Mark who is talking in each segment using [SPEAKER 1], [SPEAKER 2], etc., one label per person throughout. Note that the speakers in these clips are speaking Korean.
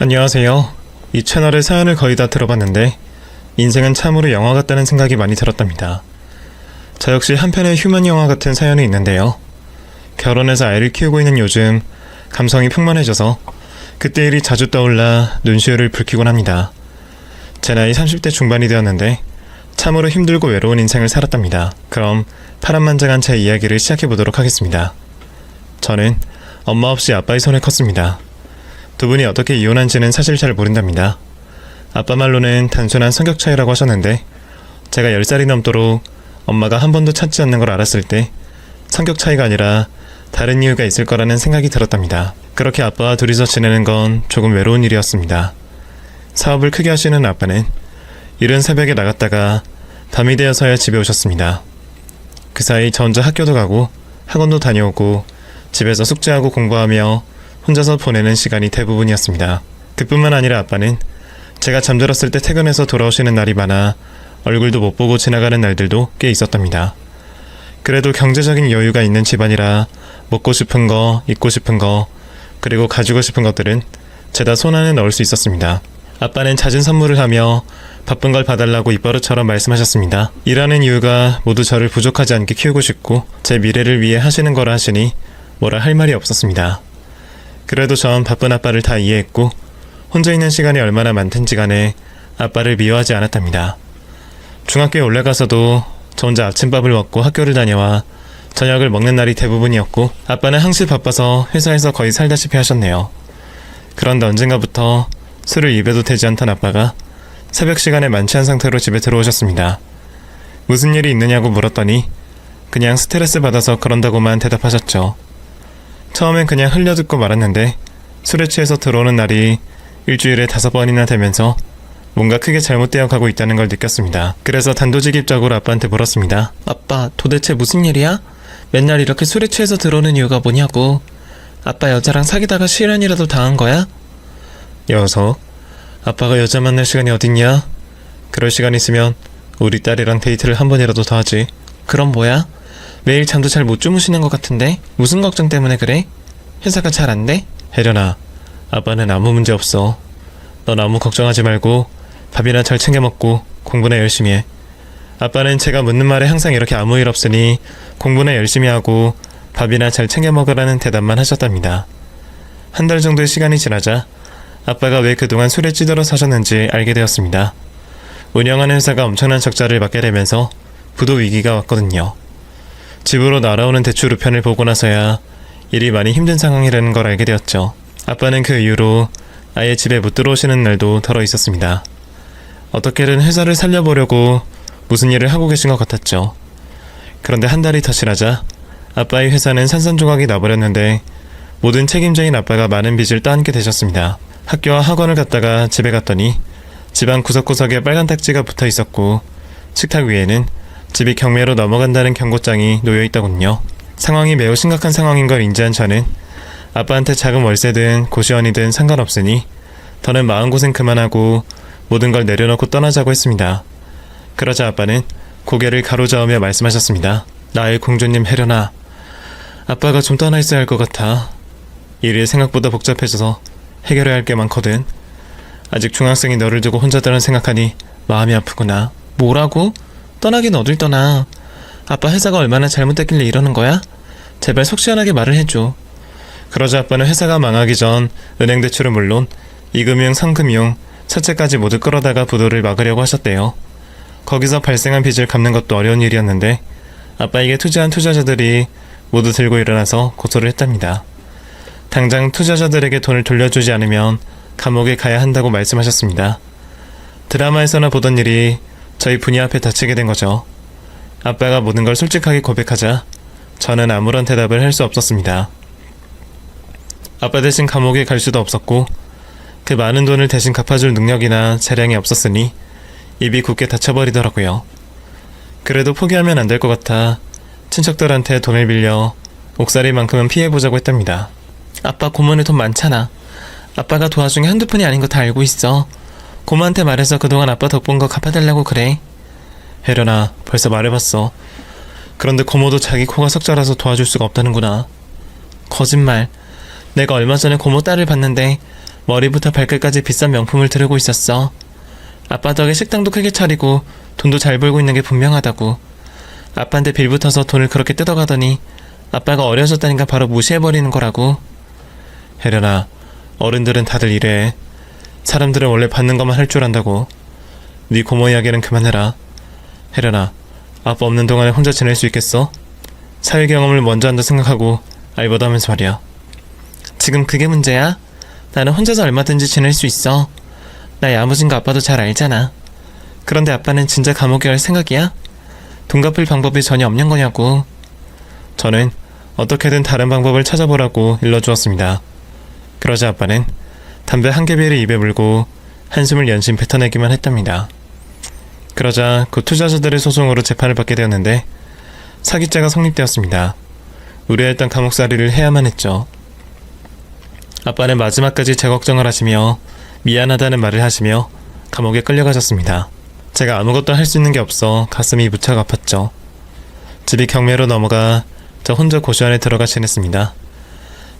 [SPEAKER 1] 안녕하세요. 이 채널의 사연을 거의 다 들어봤는데 인생은 참으로 영화 같다는 생각이 많이 들었답니다. 저 역시 한편의 휴먼 영화 같은 사연이 있는데요. 결혼해서 아이를 키우고 있는 요즘 감성이 풍만해져서 그때 일이 자주 떠올라 눈시울을 붉히곤 합니다. 제 나이 30대 중반이 되었는데 참으로 힘들고 외로운 인생을 살았답니다. 그럼 파란만장한 제 이야기를 시작해보도록 하겠습니다. 저는 엄마 없이 아빠의 손에 컸습니다. 두 분이 어떻게 이혼한지는 사실 잘 모른답니다. 아빠 말로는 단순한 성격 차이라고 하셨는데 제가 10살이 넘도록 엄마가 한 번도 찾지 않는 걸 알았을 때 성격 차이가 아니라 다른 이유가 있을 거라는 생각이 들었답니다. 그렇게 아빠와 둘이서 지내는 건 조금 외로운 일이었습니다. 사업을 크게 하시는 아빠는 이른 새벽에 나갔다가 밤이 되어서야 집에 오셨습니다. 그 사이 저 혼자 학교도 가고 학원도 다녀오고 집에서 숙제하고 공부하며 혼자서 보내는 시간이 대부분이었습니다. 그뿐만 아니라 아빠는 제가 잠들었을 때 퇴근해서 돌아오시는 날이 많아 얼굴도 못 보고 지나가는 날들도 꽤 있었답니다. 그래도 경제적인 여유가 있는 집안이라 먹고 싶은 거, 입고 싶은 거, 그리고 가지고 싶은 것들은 죄다 손 안에 넣을 수 있었습니다. 아빠는 잦은 선물을 하며 바쁜 걸 봐달라고 입버릇처럼 말씀하셨습니다. 일하는 이유가 모두 저를 부족하지 않게 키우고 싶고 제 미래를 위해 하시는 거라 하시니 뭐라 할 말이 없었습니다. 그래도 전 바쁜 아빠를 다 이해했고 혼자 있는 시간이 얼마나 많든지 간에 아빠를 미워하지 않았답니다. 중학교에 올라가서도 저 혼자 아침밥을 먹고 학교를 다녀와 저녁을 먹는 날이 대부분이었고 아빠는 항시 바빠서 회사에서 거의 살다시피 하셨네요. 그런데 언젠가부터 술을 입에도 대지 않던 아빠가 새벽 시간에 만취한 상태로 집에 들어오셨습니다. 무슨 일이 있느냐고 물었더니 그냥 스트레스 받아서 그런다고만 대답하셨죠. 처음엔 그냥 흘려듣고 말았는데 술에 취해서 들어오는 날이 일주일에 5번이나 되면서 뭔가 크게 잘못되어 가고 있다는 걸 느꼈습니다. 그래서 단도직입적으로 아빠한테 물었습니다. 아빠, 도대체 무슨 일이야? 맨날 이렇게 술에 취해서 들어오는 이유가 뭐냐고. 아빠 여자랑 사귀다가 실연이라도 당한 거야? 녀석, 아빠가 여자 만날 시간이 어딨냐? 그럴 시간 있으면 우리 딸이랑 데이트를 한 번이라도 더 하지. 그럼 뭐야? 매일 잠도 잘 못 주무시는 것 같은데? 무슨 걱정 때문에 그래? 회사가 잘 안 돼? 혜련아, 아빠는 아무 문제 없어. 넌 아무 걱정하지 말고 밥이나 잘 챙겨 먹고 공부나 열심히 해. 아빠는 제가 묻는 말에 항상 이렇게 아무 일 없으니 공부나 열심히 하고 밥이나 잘 챙겨 먹으라는 대답만 하셨답니다. 한 달 정도의 시간이 지나자 아빠가 왜 그동안 술에 찌들어 사셨는지 알게 되었습니다. 운영하는 회사가 엄청난 적자를 맞게 되면서 부도 위기가 왔거든요. 집으로 날아오는 대출 우편을 보고 나서야 일이 많이 힘든 상황이라는 걸 알게 되었죠. 아빠는 그 이후로 아예 집에 못 들어오시는 날도 덜어 있었습니다. 어떻게든 회사를 살려보려고 무슨 일을 하고 계신 것 같았죠. 그런데 한 달이 더 지나자 아빠의 회사는 산산조각이 나버렸는데 모든 책임자인 아빠가 많은 빚을 떠안게 되셨습니다. 학교와 학원을 갔다가 집에 갔더니 집안 구석구석에 빨간 딱지가 붙어 있었고 식탁 위에는 집이 경매로 넘어간다는 경고장이 놓여 있더군요. 상황이 매우 심각한 상황인 걸 인지한 저는 아빠한테 작은 월세든 고시원이든 상관없으니 더는 마음고생 그만하고 모든 걸 내려놓고 떠나자고 했습니다. 그러자 아빠는 고개를 가로저으며 말씀하셨습니다. 나의 공주님 혜련아, 아빠가 좀 떠나 있어야 할 것 같아. 일이 생각보다 복잡해져서 해결해야 할 게 많거든. 아직 중학생이 너를 두고 혼자다는 생각하니 마음이 아프구나. 뭐라고? 떠나긴 어딜 떠나. 아빠 회사가 얼마나 잘못됐길래 이러는 거야? 제발 속 시원하게 말을 해줘. 그러자 아빠는 회사가 망하기 전 은행 대출은 물론 이금융, 상금융, 사채까지 모두 끌어다가 부도를 막으려고 하셨대요. 거기서 발생한 빚을 갚는 것도 어려운 일이었는데 아빠에게 투자한 투자자들이 모두 들고 일어나서 고소를 했답니다. 당장 투자자들에게 돈을 돌려주지 않으면 감옥에 가야 한다고 말씀하셨습니다. 드라마에서나 보던 일이 저희 부녀 앞에 닥치게 된 거죠. 아빠가 모든 걸 솔직하게 고백하자 저는 아무런 대답을 할 수 없었습니다. 아빠 대신 감옥에 갈 수도 없었고 그 많은 돈을 대신 갚아줄 능력이나 재량이 없었으니 입이 굳게 닫혀버리더라고요. 그래도 포기하면 안 될 것 같아 친척들한테 돈을 빌려 옥살이만큼은 피해보자고 했답니다. 아빠 고모네 돈 많잖아. 아빠가 도와준 게 한두 푼이 아닌 거 다 알고 있어. 고모한테 말해서 그동안 아빠 덕본 거 갚아달라고 그래. 혜련아, 벌써 말해봤어. 그런데 고모도 자기 코가 석자라서 도와줄 수가 없다는구나. 거짓말. 내가 얼마 전에 고모 딸을 봤는데 머리부터 발끝까지 비싼 명품을 들고 있었어. 아빠 덕에 식당도 크게 차리고 돈도 잘 벌고 있는 게 분명하다고. 아빠한테 빌붙어서 돈을 그렇게 뜯어가더니 아빠가 어려졌다니까 바로 무시해버리는 거라고. 혜련아, 어른들은 다들 이래. 사람들은 원래 받는 것만 할 줄 안다고. 네 고모 이야기는 그만해라. 혜련아, 아빠 없는 동안에 혼자 지낼 수 있겠어? 사회 경험을 먼저 한다 생각하고 알바도 하면서 말이야. 지금 그게 문제야? 나는 혼자서 얼마든지 지낼 수 있어. 나 야무진 거 아빠도 잘 알잖아. 그런데 아빠는 진짜 감옥에 갈 생각이야? 돈 갚을 방법이 전혀 없는 거냐고. 저는 어떻게든 다른 방법을 찾아보라고 일러주었습니다. 그러자 아빠는 담배 한 개비를 입에 물고 한숨을 연신 뱉어내기만 했답니다. 그러자 그 투자자들의 소송으로 재판을 받게 되었는데 사기죄가 성립되었습니다. 우려했던 감옥살이를 해야만 했죠. 아빠는 마지막까지 제 걱정을 하시며 미안하다는 말을 하시며 감옥에 끌려가셨습니다. 제가 아무것도 할 수 있는 게 없어 가슴이 무척 아팠죠. 집이 경매로 넘어가 저 혼자 고시원에 들어가 지냈습니다.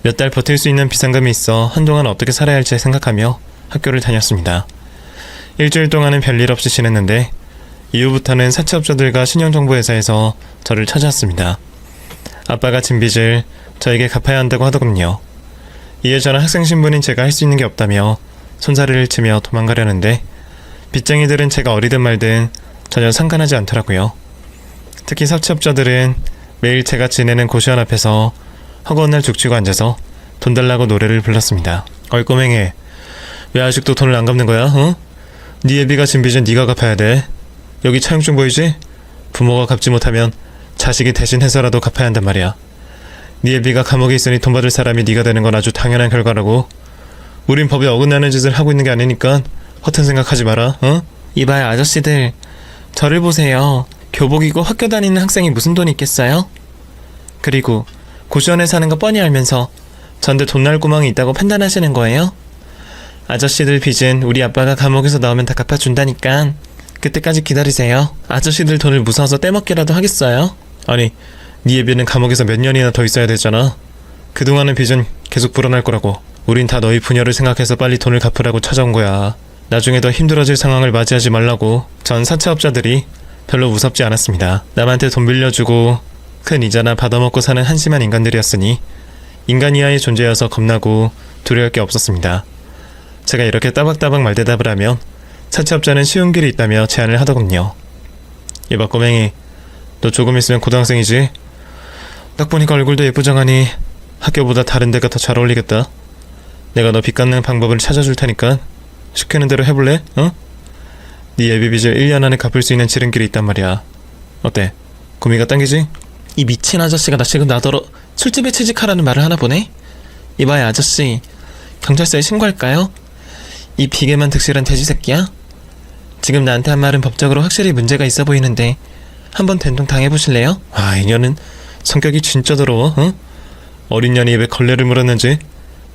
[SPEAKER 1] 몇 달 버틸 수 있는 비상금이 있어 한동안 어떻게 살아야 할지 생각하며 학교를 다녔습니다. 일주일 동안은 별일 없이 지냈는데 이후부터는 사채업자들과 신용정보회사에서 저를 찾아왔습니다. 아빠가 진 빚을 저에게 갚아야 한다고 하더군요. 이에 저는 학생 신분인 제가 할 수 있는 게 없다며 손사래를 치며 도망가려는데 빚쟁이들은 제가 어리든 말든 전혀 상관하지 않더라고요. 특히 사채업자들은 매일 제가 지내는 고시원 앞에서 허구한 날 죽치고 앉아서 돈 달라고 노래를 불렀습니다. 어이 꼬맹이, 왜 아직도 돈을 안 갚는 거야? 어? 네 애비가 진 빚은 네가 갚아야 돼. 여기 차용증 보이지? 부모가 갚지 못하면 자식이 대신 해서라도 갚아야 한단 말이야. 네 애비가 감옥에 있으니 돈 받을 사람이 네가 되는 건 아주 당연한 결과라고. 우린 법에 어긋나는 짓을 하고 있는 게 아니니까 허튼 생각하지 마라. 어? 이봐요 아저씨들, 저를 보세요. 교복 입고 학교 다니는 학생이 무슨 돈이 있겠어요? 그리고 고시원에 사는 거 뻔히 알면서 전대 돈 날 구멍이 있다고 판단하시는 거예요? 아저씨들 빚은 우리 아빠가 감옥에서 나오면 다 갚아준다니까 그때까지 기다리세요. 아저씨들 돈을 무서워서 떼먹기라도 하겠어요? 아니, 네 애비는 감옥에서 몇 년이나 더 있어야 되잖아. 그동안은 빚은 계속 불어날 거라고. 우린 다 너희 부녀를 생각해서 빨리 돈을 갚으라고 찾아온 거야. 나중에 더 힘들어질 상황을 맞이하지 말라고. 전 사채업자들이 별로 무섭지 않았습니다. 남한테 돈 빌려주고 큰 이자나 받아먹고 사는 한심한 인간들이었으니 인간 이하의 존재여서 겁나고 두려울 게 없었습니다. 제가 이렇게 따박따박 말대답을 하면 사채업자는 쉬운 길이 있다며 제안을 하더군요. 이봐 꼬맹이, 너 조금 있으면 고등학생이지? 딱 보니까 얼굴도 예쁘장하니 학교보다 다른 데가 더 잘 어울리겠다. 내가 너 빚 갚는 방법을 찾아줄 테니까 시키는 대로 해볼래? 어? 네 예비 빚을 1년 안에 갚을 수 있는 지름길이 있단 말이야. 어때? 구미가 당기지? 이 미친 아저씨가 나 지금 나더러 술집에 취직하라는 말을 하나 보네? 이봐요 아저씨, 경찰서에 신고할까요? 이 비계만 득실한 돼지 새끼야? 지금 나한테 한 말은 법적으로 확실히 문제가 있어 보이는데 한번 된통 당해보실래요? 아, 이년은 성격이 진짜 더러워. 어? 어린 년이 왜 걸레를 물었는지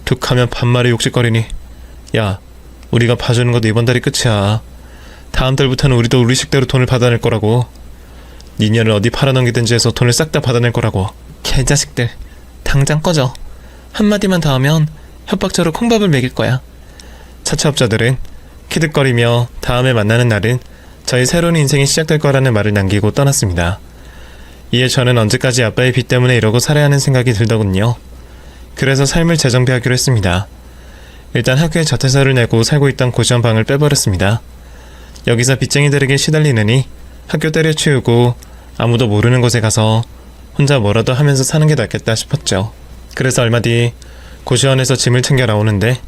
[SPEAKER 1] 툭하면 반말에 욕짓거리니. 야, 우리가 봐주는 것도 이번 달이 끝이야. 다음 달부터는 우리도 우리 식대로 돈을 받아낼 거라고. 니년을 어디 팔아넘기든지 해서 돈을 싹 다 받아낼 거라고. 개자식들, 당장 꺼져. 한마디만 더 하면 협박처로 콩밥을 먹일 거야. 사채업자들은 키득거리며 다음에 만나는 날은 저희 새로운 인생이 시작될 거라는 말을 남기고 떠났습니다. 이에 저는 언제까지 아빠의 빚 때문에 이러고 살아야 하는 생각이 들더군요. 그래서 삶을 재정비하기로 했습니다. 일단 학교에 저퇴서를 내고 살고 있던 고시원 방을 빼버렸습니다. 여기서 빚쟁이들에게 시달리느니 학교 때려치우고 아무도 모르는 곳에 가서 혼자 뭐라도 하면서 사는 게 낫겠다 싶었죠. 그래서 얼마 뒤 고시원에서 짐을 챙겨 나오는데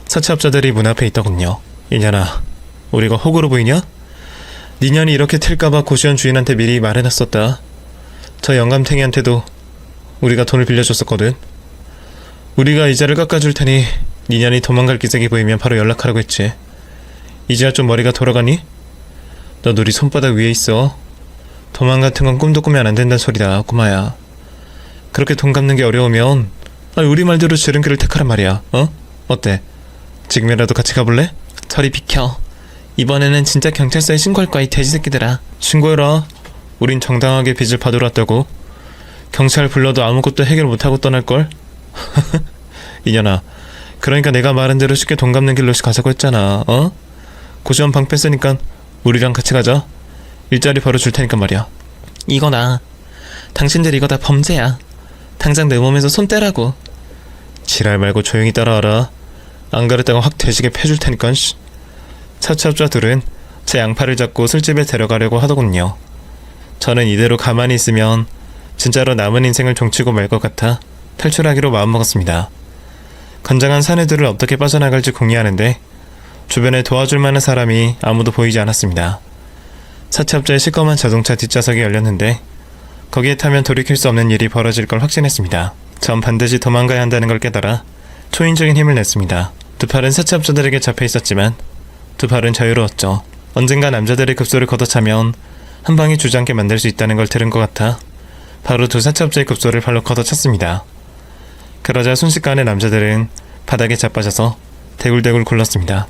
[SPEAKER 1] 사채업자들이 문 앞에 있더군요. 이년아, 우리가 호구로 보이냐? 니년이 이렇게 튈까봐 고시원 주인한테 미리 말해놨었다. 저 영감탱이한테도 우리가 돈을 빌려줬었거든. 우리가 이자를 깎아줄 테니 니년이 도망갈 기색이 보이면 바로 연락하라고 했지. 이제야 좀 머리가 돌아가니? 너 우리 손바닥 위에 있어. 도망 같은 건 꿈도 꾸면 안 된다는 소리다, 꼬마야. 그렇게 돈 갚는 게 어려우면 우리 말대로 지름길을 택하란 말이야. 어? 어때? 지금이라도 같이 가볼래? 저리 비켜. 이번에는 진짜 경찰서에 신고할 거야, 이 돼지새끼들아. 신고해라. 우린 정당하게 빚을 받으러 왔다고. 경찰 불러도 아무것도 해결 못하고 떠날걸? 이년아, 그러니까 내가 말한 대로 쉽게 돈 갚는 길로 가자고 했잖아. 어? 고시원 방 뺐으니까 우리랑 같이 가자. 일자리 바로 줄 테니까 말이야.
[SPEAKER 2] 이거나. 당신들 이거 다 범죄야. 당장 내 몸에서 손 떼라고.
[SPEAKER 1] 지랄 말고 조용히 따라와라. 안 그랬다가 확 대시게 패줄 테니까. 사채업자들은 제 양팔을 잡고 술집에 데려가려고 하더군요. 저는 이대로 가만히 있으면 진짜로 남은 인생을 종치고 말 것 같아 탈출하기로 마음먹었습니다. 건장한 사내들을 어떻게 빠져나갈지 궁리하는데 주변에 도와줄 만한 사람이 아무도 보이지 않았습니다. 사채업자의 시꺼먼 자동차 뒷좌석이 열렸는데 거기에 타면 돌이킬 수 없는 일이 벌어질 걸 확신했습니다. 전 반드시 도망가야 한다는 걸 깨달아 초인적인 힘을 냈습니다. 두 팔은 사채업자들에게 잡혀 있었지만 두 팔은 자유로웠죠. 언젠가 남자들의 급소를 걷어차면 한 방에 주저앉게 만들 수 있다는 걸 들은 것 같아 바로 두 사채업자의 급소를 발로 걷어찼습니다. 그러자 순식간에 남자들은 바닥에 자빠져서 대굴대굴 굴렀습니다.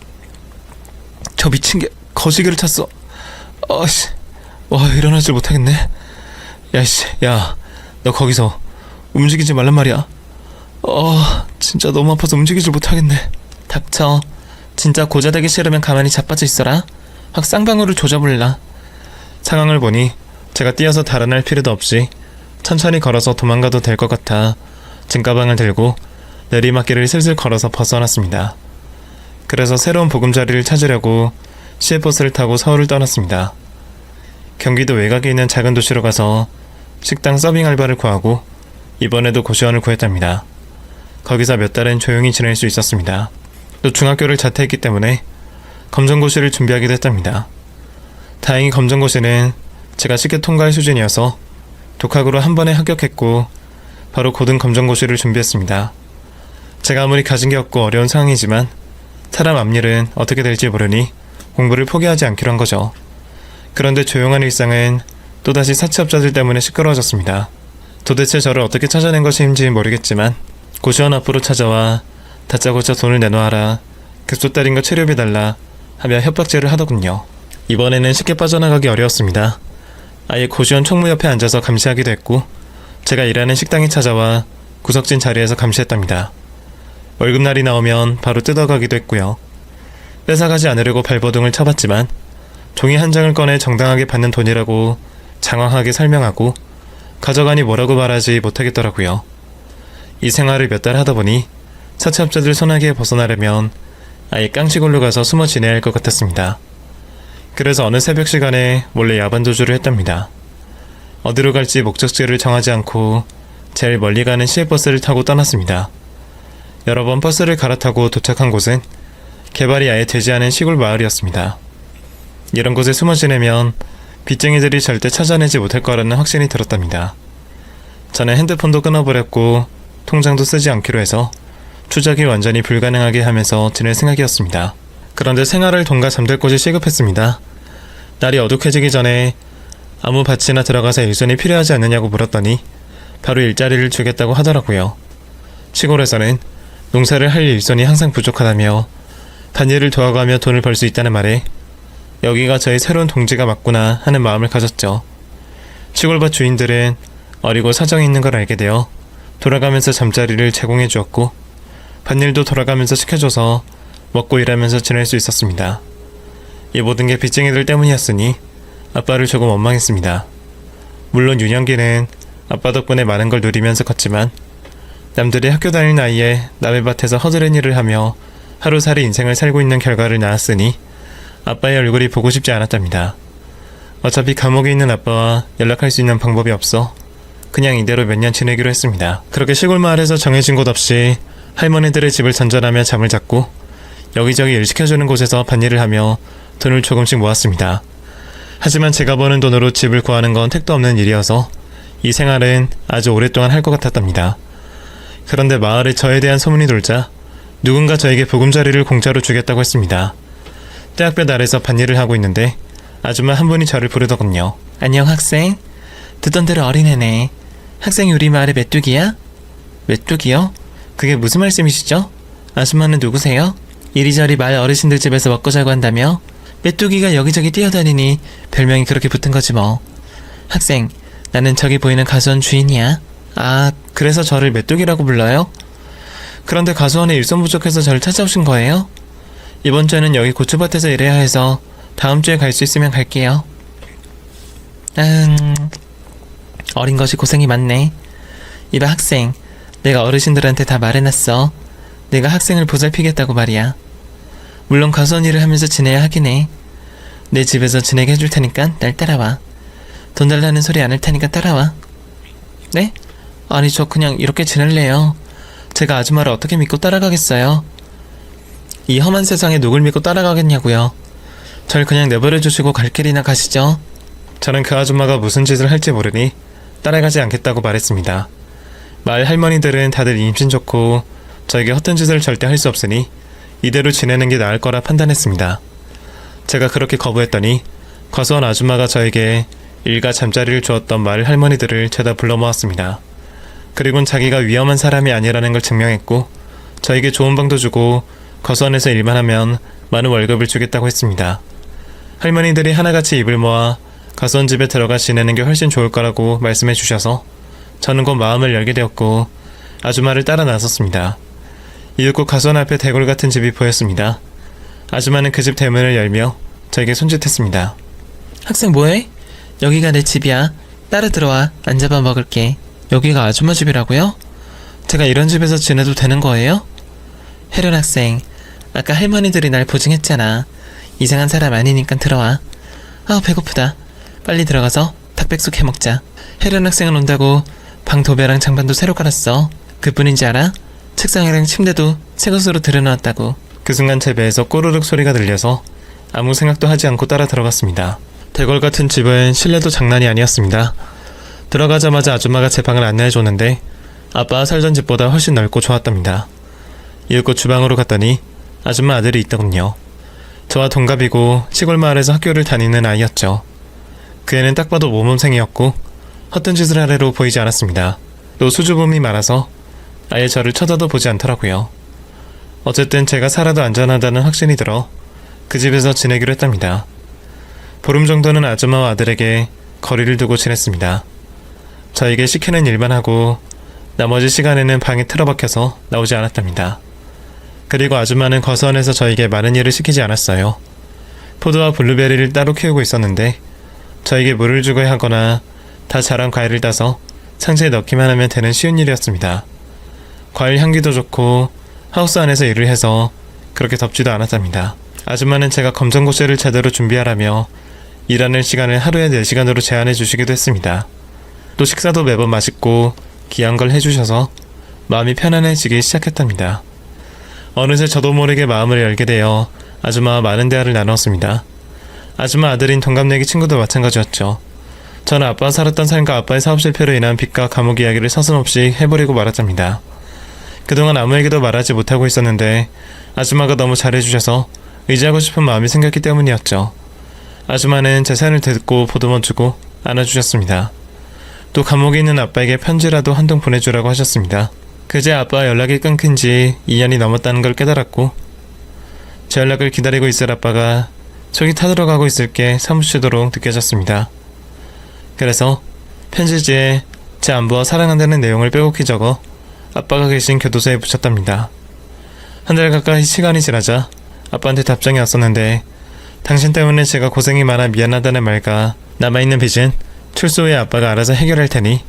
[SPEAKER 2] 저 미친 게 거시기를 찼어. 씨. 와, 일어나질 못하겠네.
[SPEAKER 1] 야이씨, 야, 너 거기서 움직이지 말란 말이야.
[SPEAKER 2] 진짜 너무 아파서 움직이질 못하겠네. 닥쳐. 진짜 고자되기 싫으면 가만히 자빠져 있어라. 확 쌍방울을 조져볼라.
[SPEAKER 1] 상황을 보니 제가 뛰어서 달아날 필요도 없이 천천히 걸어서 도망가도 될 것 같아 짐가방을 들고 내리막길을 슬슬 걸어서 벗어났습니다. 그래서 새로운 보금자리를 찾으려고 시외버스를 타고 서울을 떠났습니다. 경기도 외곽에 있는 작은 도시로 가서 식당 서빙 알바를 구하고 이번에도 고시원을 구했답니다. 거기서 몇 달은 조용히 지낼 수 있었습니다. 또 중학교를 자퇴했기 때문에 검정고시를 준비하기도 했답니다. 다행히 검정고시는 제가 쉽게 통과할 수준이어서 독학으로 한 번에 합격했고 바로 고등 검정고시를 준비했습니다. 제가 아무리 가진 게 없고 어려운 상황이지만 사람 앞일은 어떻게 될지 모르니 공부를 포기하지 않기로 한 거죠. 그런데 조용한 일상은 또다시 사채업자들 때문에 시끄러워졌습니다. 도대체 저를 어떻게 찾아낸 것인지 모르겠지만 고시원 앞으로 찾아와 다짜고짜 돈을 내놓아라, 급소 딸인 거 체류해달라 하며 협박질을 하더군요. 이번에는 쉽게 빠져나가기 어려웠습니다. 아예 고시원 총무 옆에 앉아서 감시하기도 했고 제가 일하는 식당에 찾아와 구석진 자리에서 감시했답니다. 월급날이 나오면 바로 뜯어가기도 했고요. 뺏어가지 않으려고 발버둥을 쳐봤지만 종이 한 장을 꺼내 정당하게 받는 돈이라고 장황하게 설명하고 가져가니 뭐라고 말하지 못하겠더라고요. 이 생활을 몇 달 하다 보니 사채업자들 손아귀에 벗어나려면 아예 깡시골로 가서 숨어 지내야 할 것 같았습니다. 그래서 어느 새벽 시간에 몰래 야반도주를 했답니다. 어디로 갈지 목적지를 정하지 않고 제일 멀리 가는 시외버스를 타고 떠났습니다. 여러 번 버스를 갈아타고 도착한 곳은 개발이 아예 되지 않은 시골 마을이었습니다. 이런 곳에 숨어 지내면 빚쟁이들이 절대 찾아내지 못할 거라는 확신이 들었답니다. 저는 핸드폰도 끊어버렸고 통장도 쓰지 않기로 해서 추적이 완전히 불가능하게 하면서 지낼 생각이었습니다. 그런데 생활을 돈과 잠들 곳이 시급했습니다. 날이 어둑해지기 전에 아무 밭이나 들어가서 일손이 필요하지 않느냐고 물었더니 바로 일자리를 주겠다고 하더라고요. 시골에서는 농사를 할 일손이 항상 부족하다며 밭일을 도와가며 돈을 벌 수 있다는 말에 여기가 저의 새로운 동지가 맞구나 하는 마음을 가졌죠. 시골밭 주인들은 어리고 사정이 있는 걸 알게 되어 돌아가면서 잠자리를 제공해 주었고 밭일도 돌아가면서 시켜줘서 먹고 일하면서 지낼 수 있었습니다. 이 모든 게 빚쟁이들 때문이었으니 아빠를 조금 원망했습니다. 물론 유년기는 아빠 덕분에 많은 걸 누리면서 컸지만 남들이 학교 다닐 나이에 남의 밭에서 허드렛 일을 하며 하루살이 인생을 살고 있는 결과를 낳았으니 아빠의 얼굴이 보고 싶지 않았답니다. 어차피 감옥에 있는 아빠와 연락할 수 있는 방법이 없어 그냥 이대로 몇 년 지내기로 했습니다. 그렇게 시골 마을에서 정해진 곳 없이 할머니들의 집을 전전하며 잠을 잤고 여기저기 일 시켜주는 곳에서 밭일을 하며 돈을 조금씩 모았습니다. 하지만 제가 버는 돈으로 집을 구하는 건 택도 없는 일이어서 이 생활은 아주 오랫동안 할 것 같았답니다. 그런데 마을에 저에 대한 소문이 돌자 누군가 저에게 보금자리를 공짜로 주겠다고 했습니다. 대학볕 아래서 밭일을 하고 있는데 아줌마 한 분이 저를 부르더군요.
[SPEAKER 2] 안녕 학생. 듣던 대로 어린애네. 학생이 우리 마을의 메뚜기야? 메뚜기요? 그게 무슨 말씀이시죠? 아줌마는 누구세요? 이리저리 마을 어르신들 집에서 먹고 자고 한다며? 메뚜기가 여기저기 뛰어다니니 별명이 그렇게 붙은 거지 뭐. 학생, 나는 저기 보이는 가수원 주인이야. 아, 그래서 저를 메뚜기라고 불러요? 그런데 가수원에 일손 부족해서 저를 찾아오신 거예요? 이번 주에는 여기 고추밭에서 일해야 해서 다음 주에 갈 수 있으면 갈게요. 어린 것이 고생이 많네. 이봐 학생, 내가 어르신들한테 다 말해놨어. 내가 학생을 보살피겠다고 말이야. 물론 가수원 일을 하면서 지내야 하긴 해. 내 집에서 지내게 해줄 테니까 날 따라와. 돈 달라는 소리 안 할 테니까 따라와. 네? 아니 저 그냥 이렇게 지낼래요. 제가 아줌마를 어떻게 믿고 따라가겠어요? 이 험한 세상에 누굴 믿고 따라가겠냐고요. 절 그냥 내버려 주시고 갈 길이나 가시죠.
[SPEAKER 1] 저는 그 아줌마가 무슨 짓을 할지 모르니 따라가지 않겠다고 말했습니다. 마을 할머니들은 다들 임신 좋고 저에게 헛된 짓을 절대 할 수 없으니 이대로 지내는 게 나을 거라 판단했습니다. 제가 그렇게 거부했더니 과수원 아줌마가 저에게 일과 잠자리를 주었던 마을 할머니들을 죄다 불러 모았습니다. 그리곤 자기가 위험한 사람이 아니라는 걸 증명했고 저에게 좋은 방도 주고 거수원에서 일만 하면 많은 월급을 주겠다고 했습니다. 할머니들이 하나같이 입을 모아 가수원 집에 들어가 지내는 게 훨씬 좋을 거라고 말씀해 주셔서 저는 곧 마음을 열게 되었고 아줌마를 따라 나섰습니다. 이윽고 가수원 앞에 대골 같은 집이 보였습니다. 아줌마는 그 집 대문을 열며 저에게 손짓했습니다.
[SPEAKER 2] 학생 뭐해? 여기가 내 집이야. 따라 들어와. 앉아봐 먹을게. 여기가 아줌마 집이라고요? 제가 이런 집에서 지내도 되는 거예요? 혜련 학생, 아까 할머니들이 날 보증했잖아. 이상한 사람 아니니까 들어와. 아 배고프다. 빨리 들어가서 닭백숙 해먹자. 혜련 학생은 온다고 방 도배랑 장판도 새로 깔았어. 그뿐인지 알아? 책상이랑 침대도 새 것으로 들여놓았다고.
[SPEAKER 1] 그 순간 제 배에서 꼬르륵 소리가 들려서 아무 생각도 하지 않고 따라 들어갔습니다. 대궐 같은 집은 실내도 장난이 아니었습니다. 들어가자마자 아줌마가 제 방을 안내해줬는데 아빠가 살던 집보다 훨씬 넓고 좋았답니다. 이윽고 주방으로 갔더니 아줌마 아들이 있더군요. 저와 동갑이고 시골 마을에서 학교를 다니는 아이였죠. 그 애는 딱 봐도 모범생이었고 헛된 짓을 할 애로 보이지 않았습니다. 또 수줍음이 많아서 아예 저를 쳐다도 보지 않더라고요. 어쨌든 제가 살아도 안전하다는 확신이 들어 그 집에서 지내기로 했답니다. 보름 정도는 아줌마와 아들에게 거리를 두고 지냈습니다. 저에게 시키는 일만 하고 나머지 시간에는 방에 틀어박혀서 나오지 않았답니다. 그리고 아줌마는 거수원에서 저에게 많은 일을 시키지 않았어요. 포도와 블루베리를 따로 키우고 있었는데 저에게 물을 주고야 하거나 다 자란 과일을 따서 상자에 넣기만 하면 되는 쉬운 일이었습니다. 과일 향기도 좋고 하우스 안에서 일을 해서 그렇게 덥지도 않았답니다. 아줌마는 제가 검정고시를 제대로 준비하라며 일하는 시간을 하루에 4시간으로 제한해 주시기도 했습니다. 또 식사도 매번 맛있고 귀한 걸 해주셔서 마음이 편안해지기 시작했답니다. 어느새 저도 모르게 마음을 열게 되어 아줌마와 많은 대화를 나눴습니다. 아줌마 아들인 동갑내기 친구도 마찬가지였죠. 저는 아빠가 살았던 삶과 아빠의 사업 실패로 인한 빚과 감옥 이야기를 서슴없이 해버리고 말았답니다. 그동안 아무에게도 말하지 못하고 있었는데 아줌마가 너무 잘해주셔서 의지하고 싶은 마음이 생겼기 때문이었죠. 아줌마는 제 사연을 듣고 보듬어주고 안아주셨습니다. 또 감옥에 있는 아빠에게 편지라도 한 통 보내주라고 하셨습니다. 그제 아빠와 연락이 끊긴 지 2년이 넘었다는 걸 깨달았고 제 연락을 기다리고 있을 아빠가 속이 타들어가고 있을 게 사무치도록 느껴졌습니다. 그래서 편지지에 제 안부와 사랑한다는 내용을 빼곡히 적어 아빠가 계신 교도소에 붙였답니다. 한 달 가까이 시간이 지나자 아빠한테 답장이 왔었는데 당신 때문에 제가 고생이 많아 미안하다는 말과 남아있는 빚은 출소 후에 아빠가 알아서 해결할 테니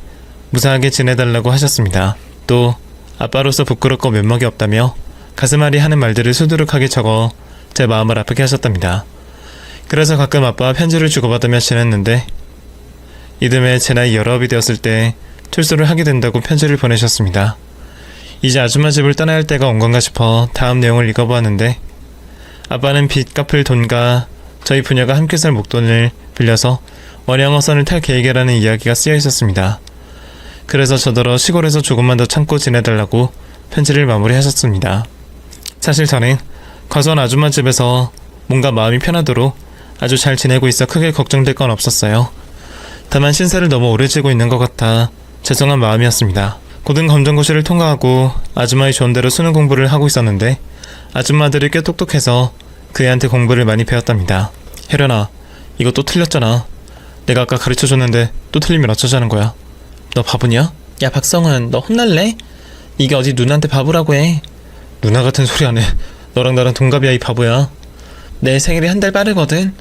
[SPEAKER 1] 무사하게 지내달라고 하셨습니다. 또 아빠로서 부끄럽고 면목이 없다며 가슴앓이 하는 말들을 수두룩하게 적어 제 마음을 아프게 하셨답니다. 그래서 가끔 아빠와 편지를 주고받으며 지냈는데 이듬해 제 나이 19이 되었을 때 출소를 하게 된다고 편지를 보내셨습니다. 이제 아줌마 집을 떠나야 할 때가 온 건가 싶어 다음 내용을 읽어보았는데 아빠는 빚 갚을 돈과 저희 부녀가 함께 살 목돈을 빌려서 원양어선을 탈 계획이라는 이야기가 쓰여 있었습니다. 그래서 저더러 시골에서 조금만 더 참고 지내달라고 편지를 마무리하셨습니다. 사실 저는 과수원 아줌마 집에서 뭔가 마음이 편하도록 아주 잘 지내고 있어 크게 걱정될 건 없었어요. 다만 신세를 너무 오래 지고 있는 것 같아 죄송한 마음이었습니다. 고등 검정고시를 통과하고 아줌마의 조언대로 수능 공부를 하고 있었는데 아줌마들이 꽤 똑똑해서 그 애한테 공부를 많이 배웠답니다. 혜련아, 이거 또 틀렸잖아. 내가 아까 가르쳐줬는데 또 틀리면 어쩌자는 거야. 너 바보냐? 야 박성은, 너 혼날래?
[SPEAKER 2] 이게 어디 누나한테 바보라고 해.
[SPEAKER 1] 누나 같은 소리 안 해. 너랑 나랑 동갑이야, 이 바보야.
[SPEAKER 2] 내 생일이 한 달 빠르거든.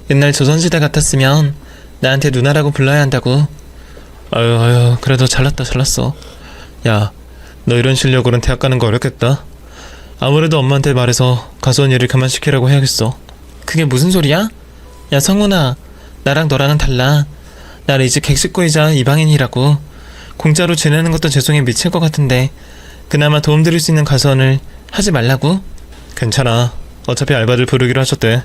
[SPEAKER 2] 옛날 조선시대 같았으면 나한테 누나라고 불러야 한다고.
[SPEAKER 1] 아유, 그래도 잘났어. 야, 너 이런 실력으로는 대학 가는 거 어렵겠다. 아무래도 엄마한테 말해서 가수원 일을 그만시키라고 해야겠어.
[SPEAKER 2] 그게 무슨 소리야? 야 성훈아, 나랑 너랑은 달라. 나는 이제 객식구이자 이방인이라고. 공짜로 지내는 것도 죄송해 미칠 것 같은데 그나마 도움드릴 수 있는 가수원을 하지 말라고?
[SPEAKER 1] 괜찮아. 어차피 알바들 부르기로 하셨대.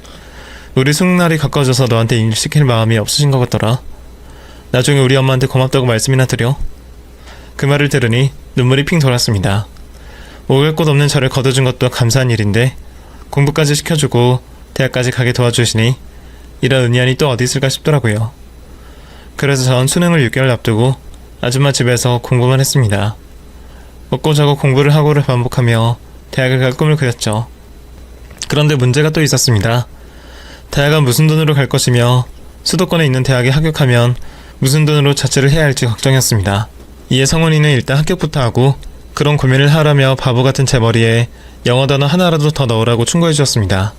[SPEAKER 1] 우리 수능날이 가까워져서 너한테 일 시킬 마음이 없으신 것 같더라. 나중에 우리 엄마한테 고맙다고 말씀이나 드려. 그 말을 들으니 눈물이 핑 돌았습니다. 오갈 곳 없는 저를 거둬준 것도 감사한 일인데 공부까지 시켜주고 대학까지 가게 도와주시니 이런 은연이 또 어디 있을까 싶더라고요. 그래서 전 수능을 6개월 앞두고 아줌마 집에서 공부만 했습니다. 먹고 자고 공부를 하고를 반복하며 대학을 갈 꿈을 그렸죠. 그런데 문제가 또 있었습니다. 대학은 무슨 돈으로 갈 것이며 수도권에 있는 대학에 합격하면 무슨 돈으로 자취를 해야 할지 걱정이었습니다. 이에 성훈이는 일단 합격부터 하고 그런 고민을 하라며 바보 같은 제 머리에 영어 단어 하나라도 더 넣으라고 충고해 주었습니다.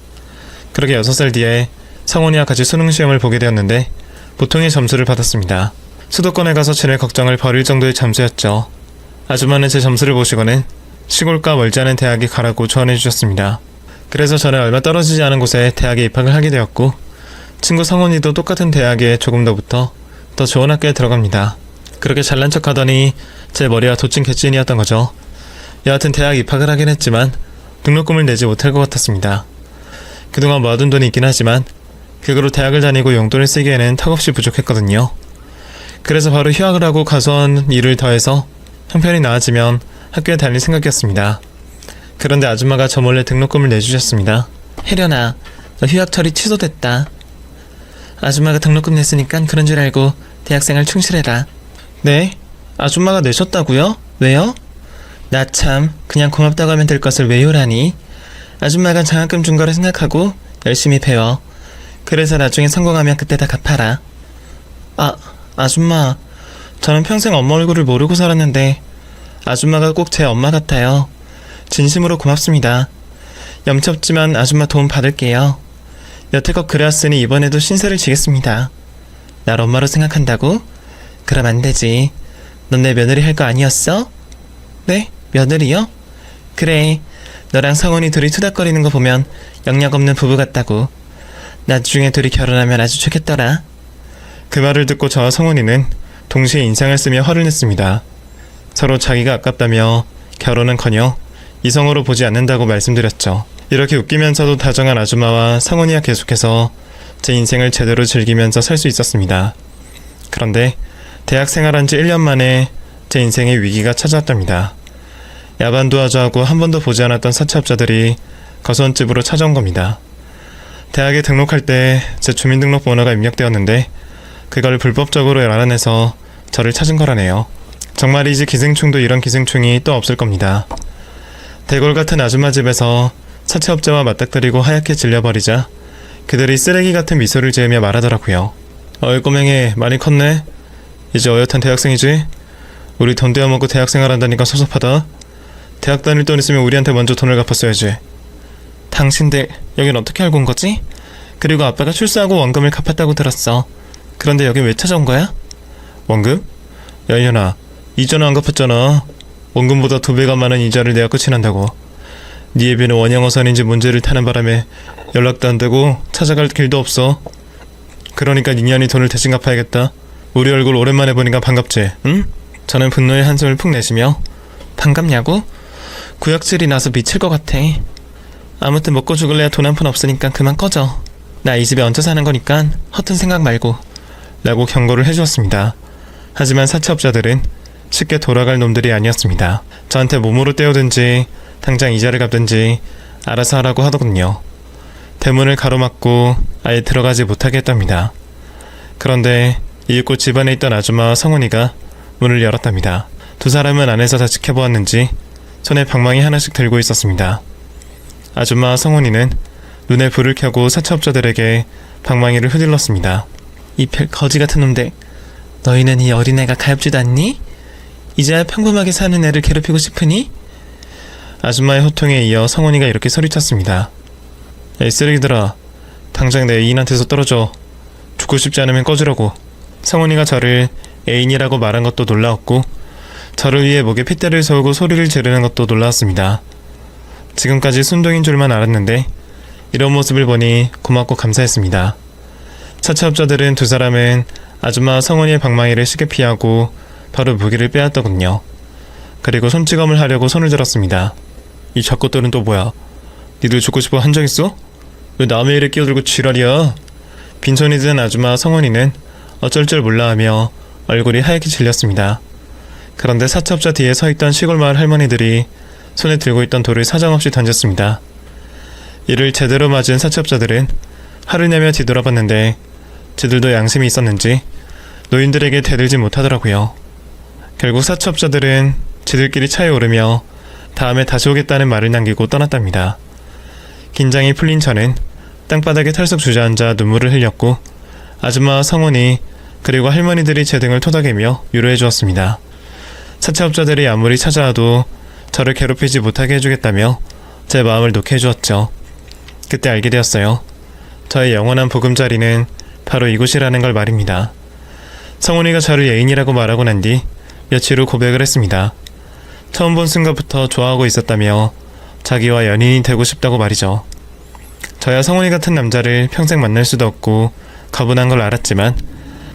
[SPEAKER 1] 그렇게 6살 뒤에 성훈이와 같이 수능 시험을 보게 되었는데 보통의 점수를 받았습니다. 수도권에 가서 지낼 걱정을 버릴 정도의 점수였죠. 아줌마는 제 점수를 보시고는 시골과 멀지 않은 대학에 가라고 조언해 주셨습니다. 그래서 저는 얼마 떨어지지 않은 곳에 대학에 입학을 하게 되었고 친구 성훈이도 똑같은 대학에 조금 더 붙어 더 좋은 학교에 들어갑니다. 그렇게 잘난 척 하더니 제 머리와 도찐 개찐이었던 거죠. 여하튼 대학 입학을 하긴 했지만 등록금을 내지 못할 것 같았습니다. 그동안 모아둔 돈이 있긴 하지만 그거로 대학을 다니고 용돈을 쓰기에는 턱없이 부족했거든요. 그래서 바로 휴학을 하고 가수원 일을 더해서 형편이 나아지면 학교에 다닐 생각이었습니다. 그런데 아줌마가 저 몰래 등록금을 내주셨습니다.
[SPEAKER 2] 혜련아, 너 휴학 처리 취소됐다. 아줌마가 등록금 냈으니까 그런 줄 알고 대학생활 충실해라.
[SPEAKER 1] 네? 아줌마가 내셨다고요? 왜요?
[SPEAKER 2] 나 참 그냥 고맙다고 하면 될 것을 왜요라니. 아줌마가 장학금 준 거라 생각하고 열심히 배워. 그래서 나중에 성공하면 그때 다 갚아라. 아줌마, 저는 평생 엄마 얼굴을 모르고 살았는데 아줌마가 꼭 제 엄마 같아요. 진심으로 고맙습니다. 염치 없지만 아줌마 도움 받을게요. 여태껏 그래왔으니 이번에도 신세를 지겠습니다. 날 엄마로 생각한다고? 그럼 안 되지. 넌 내 며느리 할 거 아니었어? 네? 며느리요? 그래, 너랑 성훈이 둘이 투닥거리는 거 보면 영락 없는 부부 같다고. 나중에 둘이 결혼하면 아주 좋겠더라.
[SPEAKER 1] 그 말을 듣고 저와 성훈이는 동시에 인상을 쓰며 화를 냈습니다. 서로 자기가 아깝다며 결혼은커녕 이성으로 보지 않는다고 말씀드렸죠. 이렇게 웃기면서도 다정한 아줌마와 성훈이가 계속해서 제 인생을 제대로 즐기면서 살 수 있었습니다. 그런데 대학 생활한 지 1년 만에 제 인생에 위기가 찾아왔답니다. 야반 도와주하고 한 번도 보지 않았던 사채업자들이 거수원집으로 찾아온 겁니다. 대학에 등록할 때 제 주민등록번호가 입력되었는데 그걸 불법적으로 알아내서 저를 찾은 거라네요. 정말이지 기생충도 이런 기생충이 또 없을 겁니다. 대골 같은 아줌마 집에서 사채업자와 맞닥뜨리고 하얗게 질려버리자 그들이 쓰레기 같은 미소를 지으며 말하더라고요. 어이 꼬맹이 많이 컸네. 이제 어엿한 대학생이지? 우리 돈 떼어먹고 대학생활 한다니까 섭섭하다. 대학 다닐 돈 있으면 우리한테 먼저 돈을 갚았어야지.
[SPEAKER 2] 당신들 여긴 어떻게 알고 온 거지? 그리고 아빠가 출세하고 원금을 갚았다고 들었어. 그런데 여긴 왜 찾아온 거야?
[SPEAKER 1] 원금? 야 이년아, 이자는 안 갚았잖아. 원금보다 2배가 많은 이자를 내가 끝이 난다고. 네 애비는 원양어선인지 문제를 타는 바람에 연락도 안 되고 찾아갈 길도 없어. 그러니까 니년이 돈을 대신 갚아야겠다. 우리 얼굴 오랜만에 보니까 반갑지? 응?
[SPEAKER 2] 저는 분노의 한숨을 푹 내쉬며 반갑냐고? 구역질이 나서 미칠 것 같아. 아무튼 먹고 죽을래야 돈 한 푼 없으니까 그만 꺼져. 나 이 집에 얹혀 사는 거니까 허튼 생각 말고.
[SPEAKER 1] 라고 경고를 해주었습니다. 하지만 사채업자들은 쉽게 돌아갈 놈들이 아니었습니다. 저한테 몸으로 떼오든지 당장 이자를 갚든지 알아서 하라고 하더군요. 대문을 가로막고 아예 들어가지 못하게 했답니다. 그런데 이윽고 집안에 있던 아줌마와 성훈이가 문을 열었답니다. 두 사람은 안에서 다 지켜보았는지 손에 방망이 하나씩 들고 있었습니다. 아줌마와 성훈이는 눈에 불을 켜고 사채업자들에게 방망이를 휘둘렀습니다.
[SPEAKER 2] 이 별 거지 같은 놈들, 너희는 이 어린애가 가엾지도 않니? 이제야 평범하게 사는 애를 괴롭히고 싶으니?
[SPEAKER 1] 아줌마의 호통에 이어 성훈이가 이렇게 소리쳤습니다. 에이 쓰레기들아, 당장 내 애인한테서 떨어져. 죽고 싶지 않으면 꺼지라고. 성훈이가 저를 애인이라고 말한 것도 놀라웠고 저를 위해 목에 핏대를 세우고 소리를 지르는 것도 놀라웠습니다. 지금까지 순둥인 줄만 알았는데 이런 모습을 보니 고맙고 감사했습니다. 차차업자들은 두 사람은 아줌마와 성훈이의 방망이를 쉽게 피하고 바로 무기를 빼앗더군요. 그리고 손찌검을 하려고 손을 들었습니다. 이 잡것들은 또 뭐야? 니들 죽고 싶어 한 적 있어? 왜 남의 일에 끼어들고 지랄이야? 빈손이 든 아줌마와 성훈이는 어쩔 줄 몰라하며 얼굴이 하얗게 질렸습니다. 그런데 사채업자 뒤에 서있던 시골마을 할머니들이 손에 들고 있던 돌을 사정없이 던졌습니다. 이를 제대로 맞은 사채업자들은 화를 내며 뒤돌아봤는데 지들도 양심이 있었는지 노인들에게 대들지 못하더라고요. 결국 사채업자들은 지들끼리 차에 오르며 다음에 다시 오겠다는 말을 남기고 떠났답니다. 긴장이 풀린 저는 땅바닥에 털썩 주저앉아 눈물을 흘렸고 아줌마와 성훈이 그리고 할머니들이 제 등을 토닥이며 위로해 주었습니다. 사채업자들이 아무리 찾아와도 저를 괴롭히지 못하게 해주겠다며 제 마음을 놓게 해주었죠. 그때 알게 되었어요. 저의 영원한 보금자리는 바로 이곳이라는 걸 말입니다. 성훈이가 저를 애인이라고 말하고 난 뒤 며칠 후 고백을 했습니다. 처음 본 순간부터 좋아하고 있었다며 자기와 연인이 되고 싶다고 말이죠. 저야 성훈이 같은 남자를 평생 만날 수도 없고 가분한 걸 알았지만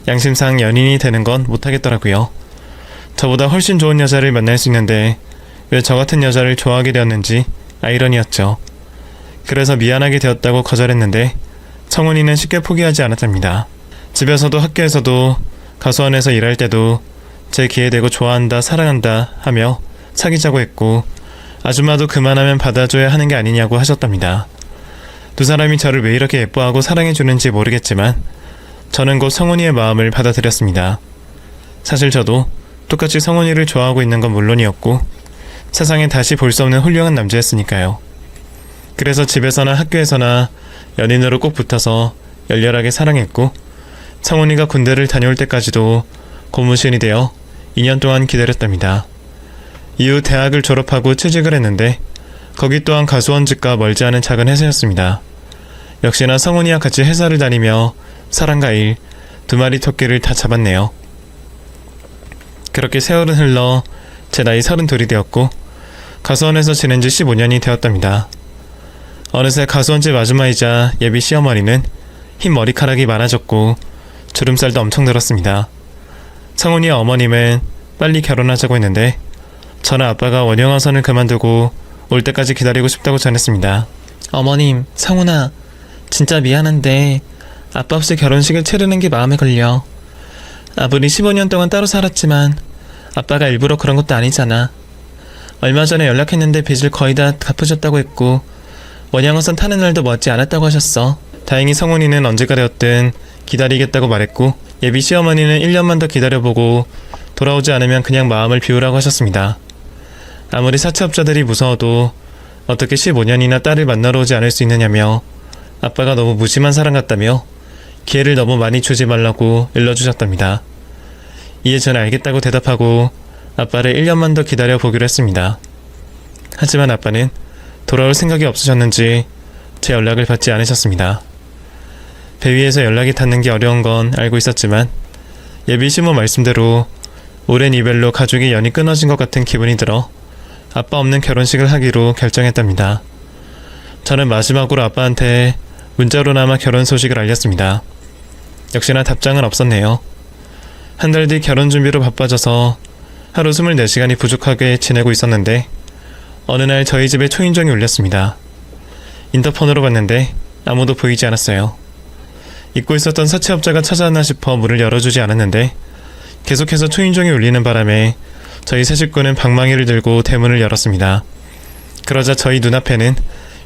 [SPEAKER 1] 양심상 연인이 되는 건 못하겠더라고요. 저보다 훨씬 좋은 여자를 만날 수 있는데 왜 저 같은 여자를 좋아하게 되었는지 아이러니였죠. 그래서 미안하게 되었다고 거절했는데 성훈이는 쉽게 포기하지 않았답니다. 집에서도 학교에서도 가수원에서 일할 때도 제 귀에 대고 좋아한다 사랑한다 하며 사귀자고 했고 아줌마도 그만하면 받아줘야 하는 게 아니냐고 하셨답니다. 두 사람이 저를 왜 이렇게 예뻐하고 사랑해주는지 모르겠지만 저는 곧 성훈이의 마음을 받아들였습니다. 사실 저도 똑같이 성훈이를 좋아하고 있는 건 물론이었고 세상에 다시 볼 수 없는 훌륭한 남자였으니까요. 그래서 집에서나 학교에서나 연인으로 꼭 붙어서 열렬하게 사랑했고 성훈이가 군대를 다녀올 때까지도 고무신이 되어 2년 동안 기다렸답니다. 이후 대학을 졸업하고 취직을 했는데 거기 또한 가수원집과 멀지 않은 작은 회사였습니다. 역시나 성훈이와 같이 회사를 다니며 사랑과 일, 2마리 토끼를 다 잡았네요. 그렇게 세월은 흘러 제 나이 32이 되었고 가수원에서 지낸 지 15년이 되었답니다. 어느새 가수원집 아줌마이자 예비 시어머니는 흰 머리카락이 많아졌고 주름살도 엄청 늘었습니다. 성훈이의 어머님은 빨리 결혼하자고 했는데 저는 아빠가 원영어선을 그만두고 올 때까지 기다리고 싶다고 전했습니다.
[SPEAKER 2] 어머님, 성훈아, 진짜 미안한데 아빠 없이 결혼식을 치르는 게 마음에 걸려. 아버지 15년 동안 따로 살았지만 아빠가 일부러 그런 것도 아니잖아. 얼마 전에 연락했는데 빚을 거의 다 갚으셨다고 했고 원양어선 타는 날도 머지 않았다고 하셨어. 다행히 성훈이는 언제가 되었든 기다리겠다고 말했고 예비 시어머니는 1년만 더 기다려보고 돌아오지 않으면 그냥 마음을 비우라고 하셨습니다. 아무리 사채업자들이 무서워도 어떻게 15년이나 딸을 만나러 오지 않을 수 있느냐며 아빠가 너무 무심한 사람 같다며 기회를 너무 많이 주지 말라고 일러주셨답니다. 이에 저는 알겠다고 대답하고 아빠를 1년만 더 기다려보기로 했습니다. 하지만 아빠는 돌아올 생각이 없으셨는지 제 연락을 받지 않으셨습니다. 배 위에서 연락이 닿는 게 어려운 건 알고 있었지만 예비 시모 말씀대로 오랜 이별로 가족의 연이 끊어진 것 같은 기분이 들어 아빠 없는 결혼식을 하기로 결정했답니다. 저는 마지막으로 아빠한테 문자로나마 결혼 소식을 알렸습니다. 역시나 답장은 없었네요. 한 달 뒤 결혼 준비로 바빠져서 하루 24시간이 부족하게 지내고 있었는데 어느 날 저희 집에 초인종이 울렸습니다. 인터폰으로 봤는데 아무도 보이지 않았어요. 잊고 있었던 사채업자가 찾아왔나 싶어 문을 열어주지 않았는데 계속해서 초인종이 울리는 바람에 저희 세 식구는 방망이를 들고 대문을 열었습니다. 그러자 저희 눈앞에는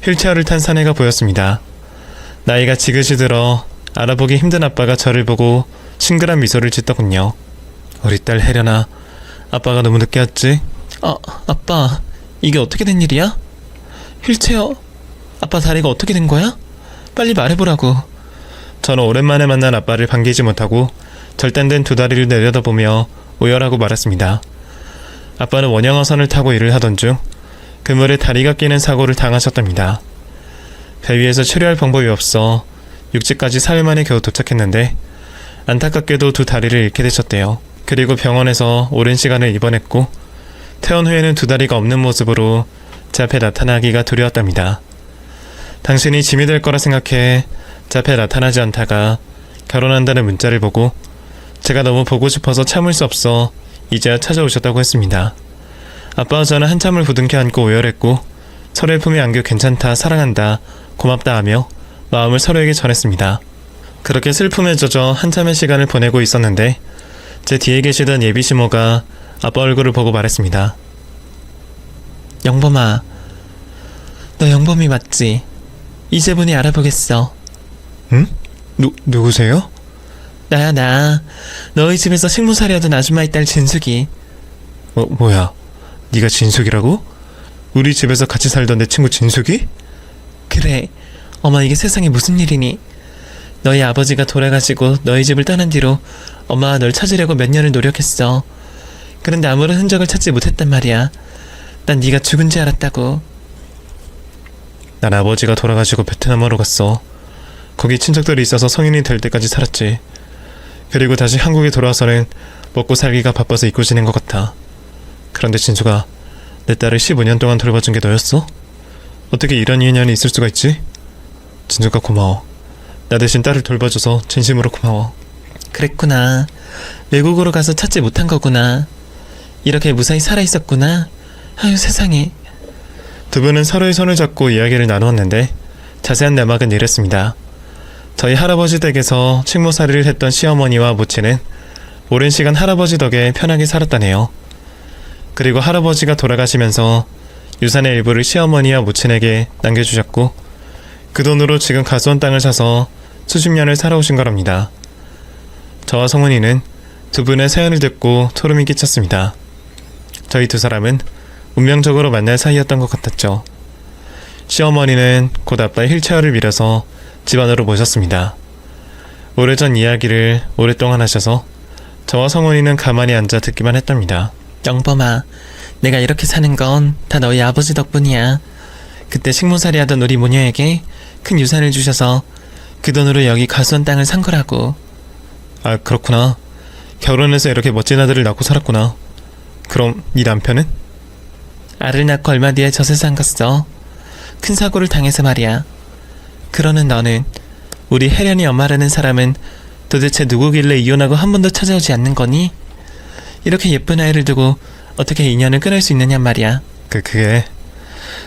[SPEAKER 2] 휠체어를 탄 사내가 보였습니다. 나이가 지긋이 들어 알아보기 힘든 아빠가 저를 보고 싱그란 미소를 짓더군요. 우리 딸 혜련아, 아빠가 너무 늦게 왔지? 아빠, 이게 어떻게 된 일이야? 휠체어? 아빠 다리가 어떻게 된 거야? 빨리 말해보라고.
[SPEAKER 1] 저는 오랜만에 만난 아빠를 반기지 못하고 절단된 두 다리를 내려다보며 오열하고 말았습니다. 아빠는 원양어선을 타고 일을 하던 중 그물에 다리가 끼는 사고를 당하셨답니다. 배 위에서 처리할 방법이 없어 육지까지 사흘 만에 겨우 도착했는데 안타깝게도 두 다리를 잃게 되셨대요. 그리고 병원에서 오랜 시간을 입원했고 퇴원 후에는 두 다리가 없는 모습으로 제 앞에 나타나기가 두려웠답니다. 당신이 짐이 될 거라 생각해 제 앞에 나타나지 않다가 결혼한다는 문자를 보고 제가 너무 보고 싶어서 참을 수 없어 이제야 찾아오셨다고 했습니다. 아빠와 저는 한참을 부둥켜 안고 오열했고 서로의 품에 안겨 괜찮다, 사랑한다, 고맙다 하며 마음을 서로에게 전했습니다. 그렇게 슬픔에 젖어 한참의 시간을 보내고 있었는데 제 뒤에 계시던 예비 시모가 아빠 얼굴을 보고 말했습니다.
[SPEAKER 2] 영범아, 너 영범이 맞지? 이제 보니 알아보겠어.
[SPEAKER 1] 응? 누구세요?
[SPEAKER 2] 나야 나. 너희 집에서 식모살이 하던 아줌마의 딸 진숙이.
[SPEAKER 1] 뭐야? 네가 진숙이라고? 우리 집에서 같이 살던 내 친구 진숙이?
[SPEAKER 2] 그래. 어머, 이게 세상에 무슨 일이니? 너희 아버지가 돌아가시고 너희 집을 떠난 뒤로 엄마가 널 찾으려고 몇 년을 노력했어. 그런데 아무런 흔적을 찾지 못했단 말이야. 난 네가 죽은 줄 알았다고.
[SPEAKER 1] 난 아버지가 돌아가시고 베트남으로 갔어. 거기 친척들이 있어서 성인이 될 때까지 살았지. 그리고 다시 한국에 돌아와서는 먹고 살기가 바빠서 잊고 지낸 것 같아. 그런데 진수가 내 딸을 15년 동안 돌봐준 게 너였어? 어떻게 이런 인연이 있을 수가 있지? 진수가 고마워. 나 대신 딸을 돌봐줘서 진심으로 고마워.
[SPEAKER 2] 그랬구나. 외국으로 가서 찾지 못한 거구나. 이렇게 무사히 살아있었구나. 아유, 세상에.
[SPEAKER 1] 두 분은 서로의 손을 잡고 이야기를 나누었는데 자세한 내막은 이랬습니다. 저희 할아버지 댁에서 식모살이를 했던 시어머니와 모친은 오랜 시간 할아버지 덕에 편하게 살았다네요. 그리고 할아버지가 돌아가시면서 유산의 일부를 시어머니와 모친에게 남겨주셨고 그 돈으로 지금 가수원 땅을 사서 수십 년을 살아오신 거랍니다. 저와 성훈이는 두 분의 사연을 듣고 소름이 끼쳤습니다. 저희 두 사람은 운명적으로 만날 사이였던 것 같았죠. 시어머니는 곧 아빠의 휠체어를 밀어서 집안으로 모셨습니다. 오래전 이야기를 오랫동안 하셔서 저와 성훈이는 가만히 앉아 듣기만 했답니다.
[SPEAKER 2] 영범아, 내가 이렇게 사는 건 다 너희 아버지 덕분이야. 그때 식모살이 하던 우리 모녀에게 큰 유산을 주셔서 그 돈으로 여기 가수원 땅을 산 거라고.
[SPEAKER 1] 아, 그렇구나. 결혼해서 이렇게 멋진 아들을 낳고 살았구나. 그럼 네 남편은?
[SPEAKER 2] 알을 낳고 얼마 뒤에 저 세상 갔어. 큰 사고를 당해서 말이야. 그러는 너는, 우리 혜련이 엄마라는 사람은 도대체 누구길래 이혼하고 한 번도 찾아오지 않는 거니? 이렇게 예쁜 아이를 두고 어떻게 인연을 끊을 수 있느냔 말이야.
[SPEAKER 1] 그게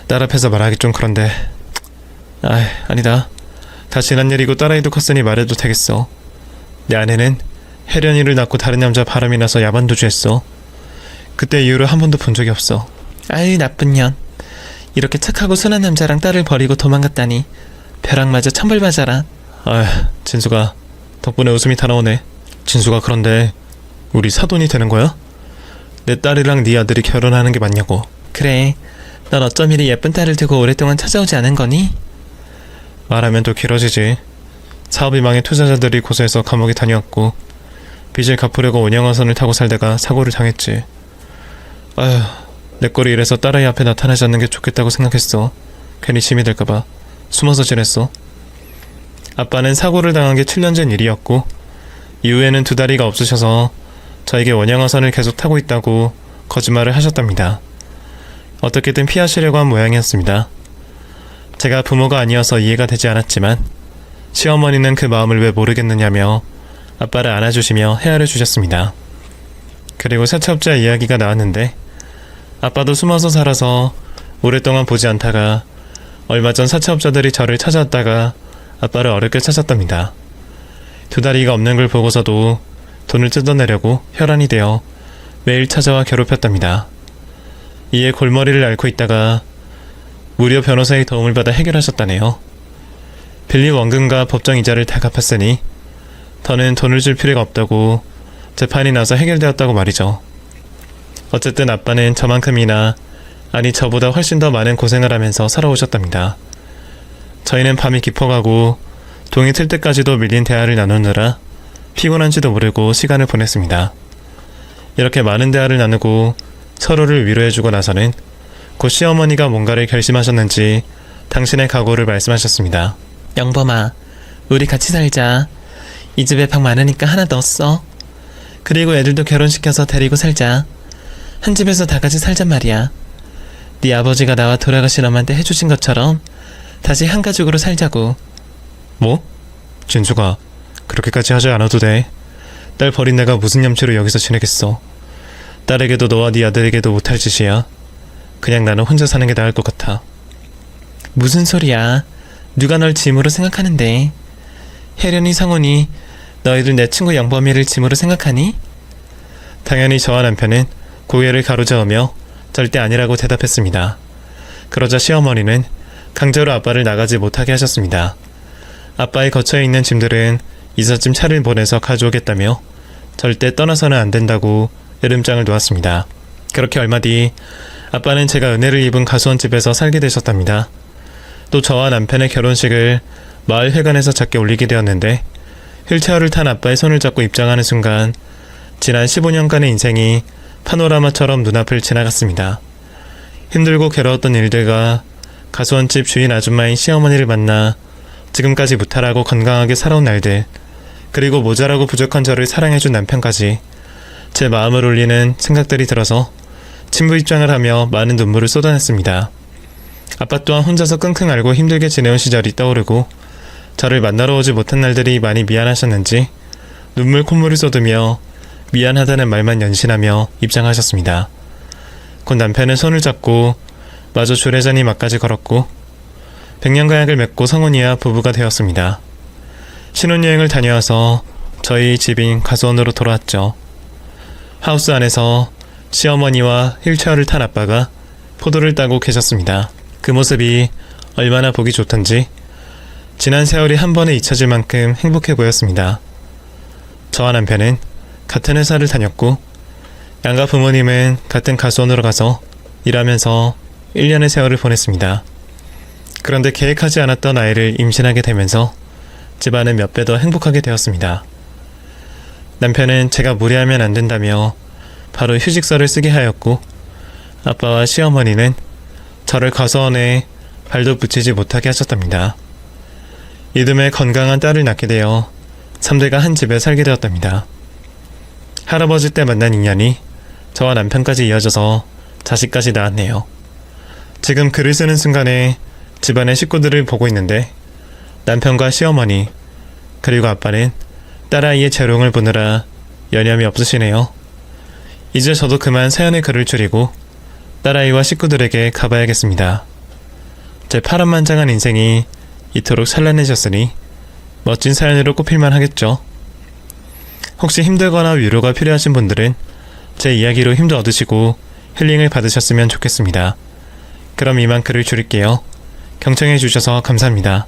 [SPEAKER 1] 딸 앞에서 말하기 좀 그런데. 아니다. 다 지난 일이고 딸아이도 컸으니 말해도 되겠어. 내 아내는 혜련이를 낳고 다른 남자 바람이 나서 야반도주했어. 그때 이후로 한 번도 본 적이 없어.
[SPEAKER 2] 아유, 나쁜 년. 이렇게 착하고 순한 남자랑 딸을 버리고 도망갔다니. 벼락맞아 천벌맞아라.
[SPEAKER 1] 진수가 덕분에 웃음이 다 나오네. 진수가 그런데 우리 사돈이 되는 거야? 내 딸이랑 네 아들이 결혼하는 게 맞냐고.
[SPEAKER 2] 그래, 넌 어쩜 이리 예쁜 딸을 두고 오랫동안 찾아오지 않은 거니?
[SPEAKER 1] 말하면 또 길어지지. 사업이 망해 투자자들이 고소해서 감옥에 다녀왔고 빚을 갚으려고 운영화선을 타고 살다가 사고를 당했지. 내 꼴이 이래서 딸아이 앞에 나타나지 않는 게 좋겠다고 생각했어. 괜히 짐이 될까봐 숨어서 지냈어. 아빠는 사고를 당한 게 7년 전 일이었고 이후에는 두 다리가 없으셔서 저에게 원양어선을 계속 타고 있다고 거짓말을 하셨답니다. 어떻게든 피하시려고 한 모양이었습니다. 제가 부모가 아니어서 이해가 되지 않았지만 시어머니는 그 마음을 왜 모르겠느냐며 아빠를 안아주시며 헤아려 주셨습니다. 그리고 사채업자 이야기가 나왔는데 아빠도 숨어서 살아서 오랫동안 보지 않다가 얼마 전 사채업자들이 저를 찾아왔다가 아빠를 어렵게 찾았답니다. 두 다리가 없는 걸 보고서도 돈을 뜯어내려고 혈안이 되어 매일 찾아와 괴롭혔답니다. 이에 골머리를 앓고 있다가 무료 변호사의 도움을 받아 해결하셨다네요. 빌린 원금과 법정 이자를 다 갚았으니 더는 돈을 줄 필요가 없다고 재판이 나서 해결되었다고 말이죠. 어쨌든 아빠는 저만큼이나, 아니 저보다 훨씬 더 많은 고생을 하면서 살아오셨답니다. 저희는 밤이 깊어가고 동이 틀 때까지도 밀린 대화를 나누느라 피곤한지도 모르고 시간을 보냈습니다. 이렇게 많은 대화를 나누고 서로를 위로해주고 나서는 곧 시어머니가 뭔가를 결심하셨는지 당신의 각오를 말씀하셨습니다.
[SPEAKER 2] 영범아, 우리 같이 살자. 이 집에 방 많으니까 하나 넣었어. 그리고 애들도 결혼시켜서 데리고 살자. 한 집에서 다 같이 살잔 말이야. 네 아버지가 나와 돌아가신 엄마한테 해주신 것처럼 다시 한 가족으로 살자고.
[SPEAKER 1] 뭐? 진수가 그렇게까지 하지 않아도 돼. 딸 버린 내가 무슨 염치로 여기서 지내겠어. 딸에게도 너와 네 아들에게도 못할 짓이야. 그냥 나는 혼자 사는 게 나을 것 같아.
[SPEAKER 2] 무슨 소리야. 누가 널 짐으로 생각하는데. 혜련이 성훈이 너희들 내 친구 영범이를 짐으로 생각하니?
[SPEAKER 1] 당연히 저와 남편은 고개를 가로저으며 절대 아니라고 대답했습니다. 그러자 시어머니는 강제로 아빠를 나가지 못하게 하셨습니다. 아빠의 거처에 있는 짐들은 이삿짐 차를 보내서 가져오겠다며 절대 떠나서는 안 된다고 으름장을 놓았습니다. 그렇게 얼마 뒤 아빠는 제가 은혜를 입은 가수원 집에서 살게 되셨답니다. 또 저와 남편의 결혼식을 마을 회관에서 작게 올리게 되었는데 휠체어를 탄 아빠의 손을 잡고 입장하는 순간 지난 15년간의 인생이 파노라마처럼 눈앞을 지나갔습니다. 힘들고 괴로웠던 일들과 가수원집 주인 아줌마인 시어머니를 만나 지금까지 무탈하고 건강하게 살아온 날들, 그리고 모자라고 부족한 저를 사랑해준 남편까지 제 마음을 울리는 생각들이 들어서 친부 입장을 하며 많은 눈물을 쏟아냈습니다. 아빠 또한 혼자서 끙끙 앓고 힘들게 지내온 시절이 떠오르고 저를 만나러 오지 못한 날들이 많이 미안하셨는지 눈물 콧물을 쏟으며 미안하다는 말만 연신하며 입장하셨습니다. 곧 남편은 손을 잡고 마저 주례전이 막까지 걸었고 100년가약을 맺고 성훈이와 부부가 되었습니다. 신혼여행을 다녀와서 저희 집인 가수원으로 돌아왔죠. 하우스 안에서 시어머니와 휠체어를 탄 아빠가 포도를 따고 계셨습니다. 그 모습이 얼마나 보기 좋던지 지난 세월이 한 번에 잊혀질 만큼 행복해 보였습니다. 저와 남편은 같은 회사를 다녔고 양가 부모님은 같은 가수원으로 가서 일하면서 1년의 세월을 보냈습니다. 그런데 계획하지 않았던 아이를 임신하게 되면서 집안은 몇 배 더 행복하게 되었습니다. 남편은 제가 무리하면 안 된다며 바로 휴직서를 쓰게 하였고 아빠와 시어머니는 저를 가수원에 발도 붙이지 못하게 하셨답니다. 이듬해 건강한 딸을 낳게 되어 3대가 한 집에 살게 되었답니다. 할아버지 때 만난 인연이 저와 남편까지 이어져서 자식까지 낳았네요. 지금 글을 쓰는 순간에 집안의 식구들을 보고 있는데 남편과 시어머니 그리고 아빠는 딸아이의 재롱을 보느라 여념이 없으시네요. 이제 저도 그만 사연의 글을 줄이고 딸아이와 식구들에게 가봐야겠습니다. 제 파란만장한 인생이 이토록 찬란해졌으니 멋진 사연으로 꼽힐만 하겠죠. 혹시 힘들거나 위로가 필요하신 분들은 제 이야기로 힘도 얻으시고 힐링을 받으셨으면 좋겠습니다. 그럼 이만 글을 줄일게요. 경청해 주셔서 감사합니다.